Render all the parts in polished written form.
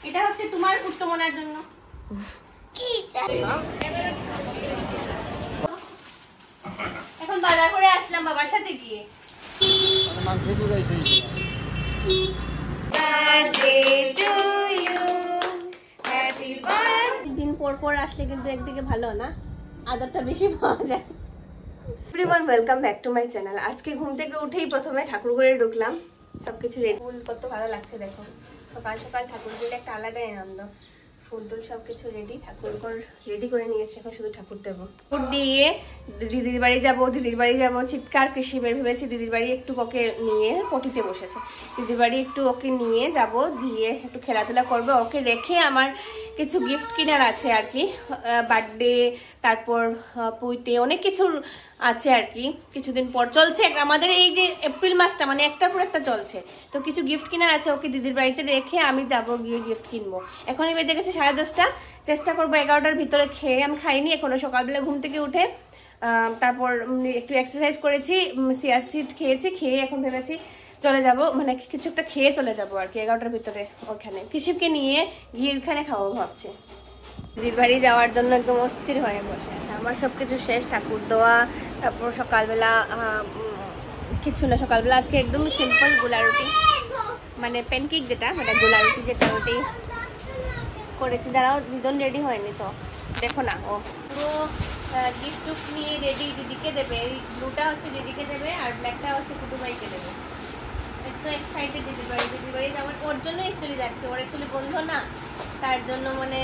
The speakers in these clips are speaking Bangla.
এটা হচ্ছে তোমার কুট্টমনার জন্য। এখন বাজার করে আসলাম বাবার সাথে গিয়ে। দিন পর পর আসলে কিন্তু একদিকে ভালো না, আদরটা বেশি পাওয়া যায়। Everyone, welcome back to my channel. আজকে ঘুম থেকে উঠেই প্রথমে ঠাকুর ঘরে ঢুকলাম, সবকিছু রেডি। ফুল কত ভালো লাগছে দেখো, সকাল সকাল ঠাকুর ঘরে একটা আলাদাই আনন্দ। ফুল টুল সবকিছু রেডি, ঠাকুর ঘর রেডি করে নিয়েছে, এখন শুধু ঠাকুর দেবো। ঠাকুর দিয়ে দিদির বাড়ি যাবো, চিৎকার কৃষি বের ভেবেছি। দিদির বাড়ি একটু ওকে নিয়ে পটিতে বসেছে, দিদির বাড়ি একটু ওকে নিয়ে যাব, দিয়ে একটু খেলাধুলা করবে। ওকে রেখে আমার কিছু গিফট কেনার আছে আর কি, বার্থডে, তারপর পুইতে অনেক কিছু আছে আর কি। কিছুদিন পর চলছে আমাদের এই যে এপ্রিল মাসটা, মানে একটার পর একটা চলছে, তো কিছু গিফট কেনার আছে। ওকে দিদির বাড়িতে রেখে আমি যাব, গিয়ে গিফট কিনবো। এখনই বেজে গেছে 10:30, চেষ্টা করবো 11টার ভিতরে খেয়ে। আমি খাইনি এখনো, সকালবেলা ঘুম থেকে উঠে তারপর একটু এক্সারসাইজ করেছি, সিয়ার সিড খেয়েছি, খেয়ে এখন ভেবেছি চলে যাব, মানে কিছু একটা খেয়ে চলে যাবো আর কি 11টার ভিতরে। ওখানে কৃষিবকে নিয়ে গিয়ে ওখানে খাবো ভাবছি। দিদির বাড়ি যাওয়ার জন্য একদম অস্থির হয়ে বসে আছে। আমার সবকিছু শেষ, ঠাকুর দেওয়া, তারপর সকালবেলা কিছু না, সকালবেলা আজকে একদম সিম্পল গোলা রুটি, মানে প্যানকেক যেটা, মানে গোলা রুটি যেটা, ওটাই করেছি। যারাও দুজন রেডি হয়নি, তো দেখো না, ও পুরো গিফট টুফট নিয়ে রেডি, দিদিকে দেবে। এই ব্লুটা হচ্ছে দিদিকে দেবে, আর ব্ল্যাকটা হচ্ছে কুটুবাইকে দেবে। একটু এক্সাইটেড দিদির বাড়ি যাওয়ার, ওর জন্য অ্যাকচুয়ালি যাচ্ছে। ওর অ্যাকচুয়ালি বন্ধু না, তার জন্য মানে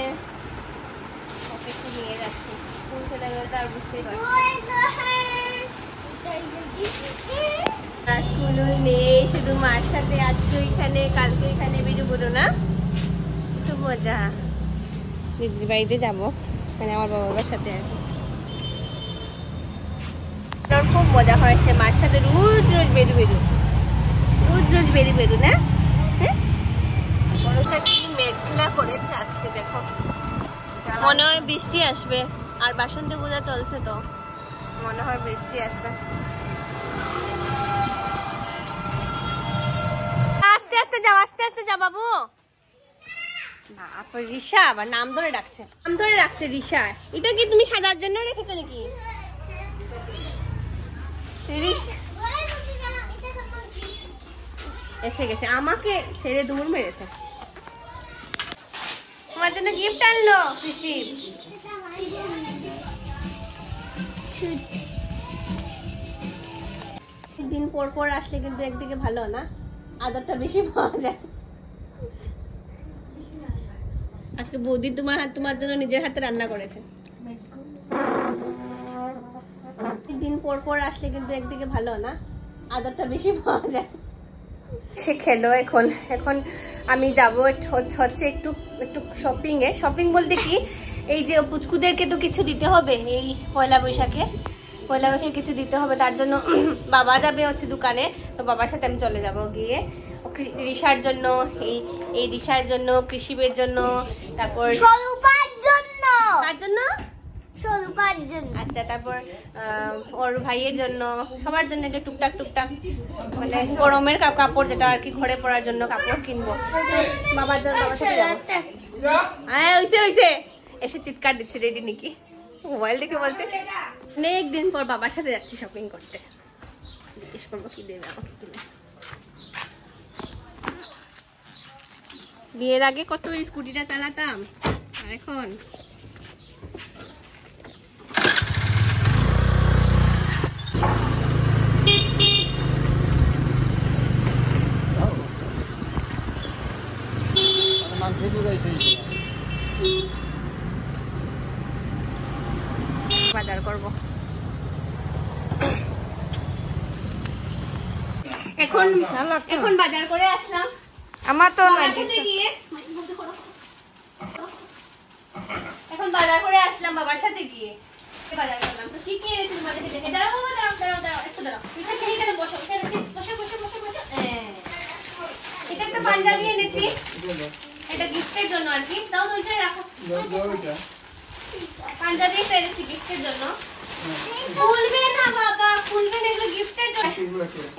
ওকে একটু নিয়ে যাচ্ছি। স্কুল খেতে গেলে তো আর বুঝতেই পারছি, স্কুল নেই, শুধু মার সাথে আজকে ওইখানে, কালকে ওইখানে বেরোবো না, খুব মজা। দিদির বাড়িতে যাবো, মানে আমার বাবার সাথে আর কি। খুব মজা হয়েছে মার সাথে, রোজ রোজ বেরু না। হ্যাঁ, কি মেঘলা করেছে আজকে দেখো, মনে হয় বৃষ্টি আসবে। আর বাসন্তী পূজা চলছে, তো মনে হয় বৃষ্টি আসবে। আস্তে আস্তে যা বাবু। রিশা আবার নাম ধরে ডাকছে, রিশা। এটা কি তুমি সাজার জন্য রেখেছো নাকি? এসে গেছে, আমাকে ছেড়ে দৌড় মেরেছে। তোমার জন্য গিফট আনলো কৃষি। দিন পর পর আসলে কিন্তু একদিকে ভালো না, আদরটা বেশি পাওয়া যায়। আজকে বৌদি তোমার জন্য নিজের হাতে রান্না করেছে। দিন পর পর আসলে কিন্তু একদিকে ভালো না, আদরটা বেশি পাওয়া যায়। সে খেলো। এখন আমি যাবো হচ্ছে একটু শপিং বলতে কি, এই যে পুচকুদেরকে তো কিছু দিতে হবে, এই পয়লা বৈশাখে কিছু দিতে হবে। তার জন্য বাবা যাবে হচ্ছে দোকানে, তো বাবার সাথে আমি চলে যাব, গিয়ে রিশার জন্য, এই রিশার জন্য, কৃষিবের জন্য, তারপর আচ্ছা, তারপর ওর ভাইয়ের জন্য, সবার জন্য একটা টুকটাক মানে গরমের কাপড়, যেটা আর কি ঘরে পরার জন্য কাপড় কিনবো। বাবার জন্য বাবার সাথে যাবো। হ্যাঁ, হইছে এসে চিৎকার দিচ্ছে, রেডি নাকি? মোবাইল দেখে বলছে অনেক দিন পর বাবার সাথে যাচ্ছি শপিং করতে। জিজ্ঞেস করবো কি দেবে আমাকে কিনে। বিয়ের আগে কত স্কুটিটা চালাতাম, আর এখন বাজার করবো। এখন বাজার করে আসলাম আমার তো, এখন বাজার করে আসলাম বাবার সাথে গিয়ে বাজার করলাম। তো কি কি এনেছি তোমাদের দেখে দাঁড়াও, একটু দাঁড়াও, এখানে বসো, এটা একটা পাঞ্জাবি এনেছি, এটা গিফটের জন্য আর কি। দাও তো ওইখানে রাখো, পাঞ্জাবি একটা এনেছি গিফটের জন্য। খুলবে না বাবা, খুলবে না, এগুলো গিফটের জন্য।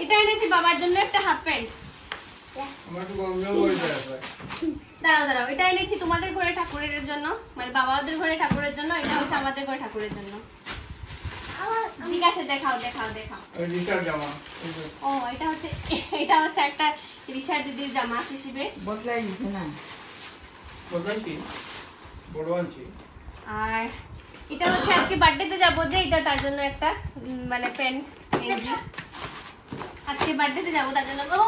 এটা এনেছি বাবার জন্য একটা হাফ প্যান্ট। দাঁড়াও দাঁড়াও, এটা এনেছি তোমাদের ঘরে ঠাকুরের জন্য, মানে বাবাদের ঘরে ঠাকুরের জন্য, এটা হচ্ছে আমাদের ঘরে ঠাকুরের জন্য। ঠিক আছে, দেখাও দেখাও দেখাও। রিশার জামা। ও এটা হচ্ছে একটা রিশার দিদির জামা হিসেবে বদলাই দিছে না, বদলাইছি, বড় আনছি। আর এটা হচ্ছে আজকে বার্থডেতে যাবো যে, এটা তার জন্য একটা মানে প্যান্ট এনেছি। আজকে বার্থডেতে যাবো তার জন্য। ও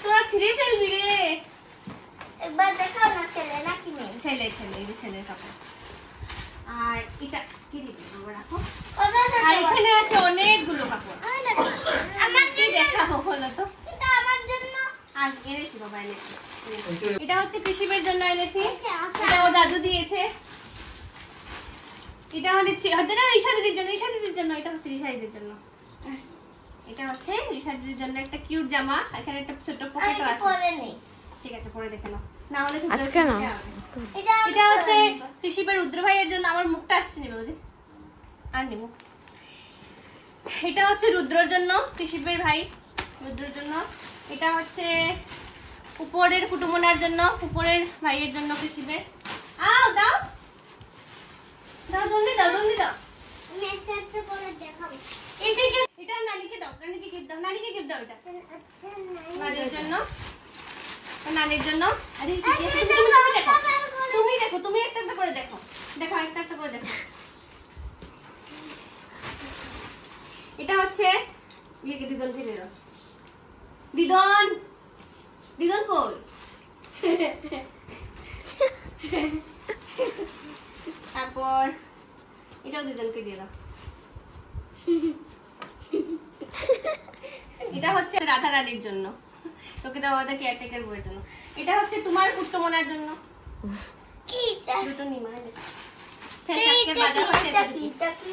তোরা ছিঁড়ে ফেলবি রে। একবার দেখাও না, ছেলে নাকি মেয়ে? ছেলে ছেলে, এই যে ছেলের কাপড়। আর এটা কি দিবি বাবা, রাখো। ওটা দেখো। আর এখানে আছে অনেকগুলো কাপড়। আমি দেখো। আমার কি দেখাবো বলো তো? এটা আমার জন্য। আর এনেছি বাবা, এনেছি। এটা হচ্ছে কৃষিবের জন্য এনেছি, এটা ওর দাদু দিয়েছে। এটা হচ্ছে রিশা দিদির জন্য, রিশা দিদির জন্য, এটা হচ্ছে রিশা দিদির জন্য। এটা হচ্ছে রিশা দিদির জন্য একটা কিউট জামা, এখানে একটা ছোট পকেটও আমি আছে। পরে নেই। ঠিক আছে, পরে দেখে নাও, না হলে আজকে না। এটা আমি এটা হচ্ছে পরে নেব। কৃষিবের রুদ্র ভাইয়ের জন্য। আমার মুখটা আসছে না বৌদি, আর নিব। এটা হচ্ছে রুদ্রর জন্য, কৃষিবের ভাই রুদ্রর জন্য। এটা হচ্ছে উপরের কুটুমনার জন্য, উপরের ভাইয়ের জন্য কৃষিবের। আও দাও দাও, জলদি দাও, জলদি দাও। আমি একটা একটা করে দেখাবো। এটা নানিকে দাও, নানিকে গিফট দাও, নানিকে গিফট দাও। এটা আচ্ছা, নানির জন্য, নানির জন্য। আরে তুমি তুমি দেখো, দেখো, তারপর করে। তুমি দেখো, তুমি একটা একটা করে দেখো, দেখো একটা একটা করে দেখো। এটা হচ্ছে ইয়েকে দিদন ফিরে দাও। দিদন, দিদন কই? তারপর এটাও দিদনকে দিয়ে দাও। এটা হচ্ছে রাধা রানীর জন্য, তোকে দাও আমাদের কেয়ারটেকার বইয়ের জন্য। এটা হচ্ছে তোমার কুট্টমনার জন্য। কি চাই? দুটো নিমা এনেছি। শেষ আজকের বাজার হচ্ছে এটা এতটুকু। কি? এটা কি?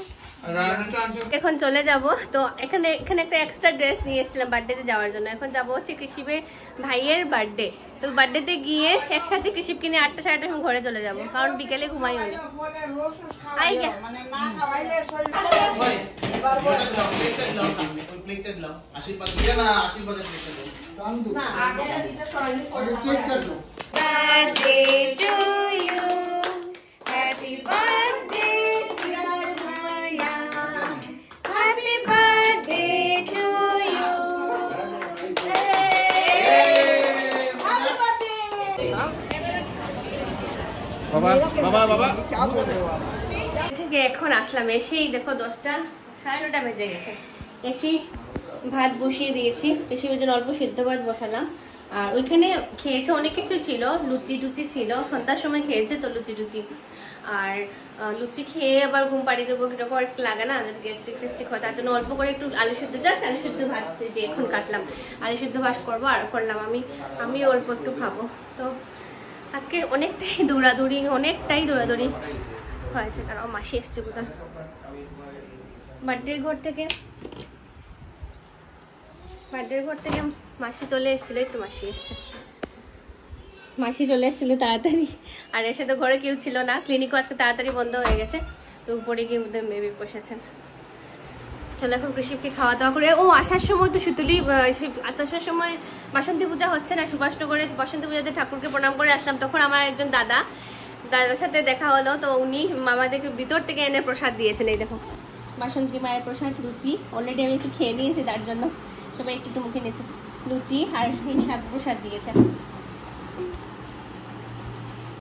রাধাটা আনছো? এখন চলে যাব তো, এখানে একটা এক্সট্রা ড্রেস নিয়ে এসেছিলাম বার্থডেতে যাওয়ার জন্য। এখন যাব হচ্ছে কৃষিবের ভাইয়ের বার্থডে, তো বার্থডেতে গিয়ে একসাথে কৃষিব কিনে 8টা 8:30 সময় ঘরে চলে যাব, কারণ বিকেলে ঘুমাই উনি। আই গে মানে না খাওয়াইলে শরীর না আগে এটা শরীর Birthday to you, happy birthday dear Maya, happy birthday to you. বাবা বাবা বাবা থেকে এখন আসলাম, এসেই দেখো 10টা 9:30 বেজে গেছে। এসেই ভাত বসিয়ে দিয়েছি, বেশির জন্য অল্প সিদ্ধ ভাত বসালাম। আর ওইখানে খেয়েছে, অনেক কিছু ছিল, লুচি টুচি ছিল, সন্ধ্যার সময় খেয়েছে তো লুচি টুচি। আর লুচি খেয়ে আবার ঘুম পাড়িয়ে দেবো, কিরকম একটু লাগে না, গ্যাস্ট্রিক ফেস্ট্রিক হয়, তার জন্য অল্প করে একটু আলু সিদ্ধ, জাস্ট আলু সিদ্ধ ভাত যে এখন কাটলাম, আলু সিদ্ধ ভাত করবো আর করলাম। আমি অল্প একটু খাবো। তো আজকে অনেকটাই দৌড়াদৌড়ি হয়েছে, কারণ মাসি এসছে কোথায় বার্থডের ঘর থেকে মাসি চলে এসেছিল, একটু মাসি চলে এসেছিল তাড়াতাড়ি। আর এসে তো ঘরে কেউ ছিল না, ক্লিনিকও আজকে তাড়াতাড়ি বন্ধ হয়ে গেছে, তো উপরে গিয়ে মেবি বসেছেন। চলো এখন কৃষিকে খাওয়া দাওয়া করে, ও আসার সময় তো সুতুলি আসার সময় বাসন্তী পূজা হচ্ছে না, সুভাষনগরে বাসন্তী পূজাতে ঠাকুরকে প্রণাম করে আসলাম। তখন আমার একজন দাদার সাথে দেখা হলো, তো উনি আমাদেরকে ভিতর থেকে এনে প্রসাদ দিয়েছেন। এই দেখো বাসন্তী মায়ের প্রসাদ, লুচি। অলরেডি আমি একটু খেয়ে নিয়েছি, তার জন্য সবাই একটু মুখে নিয়েছে। লুচি আর এই শাক প্রসাদ দিয়েছে।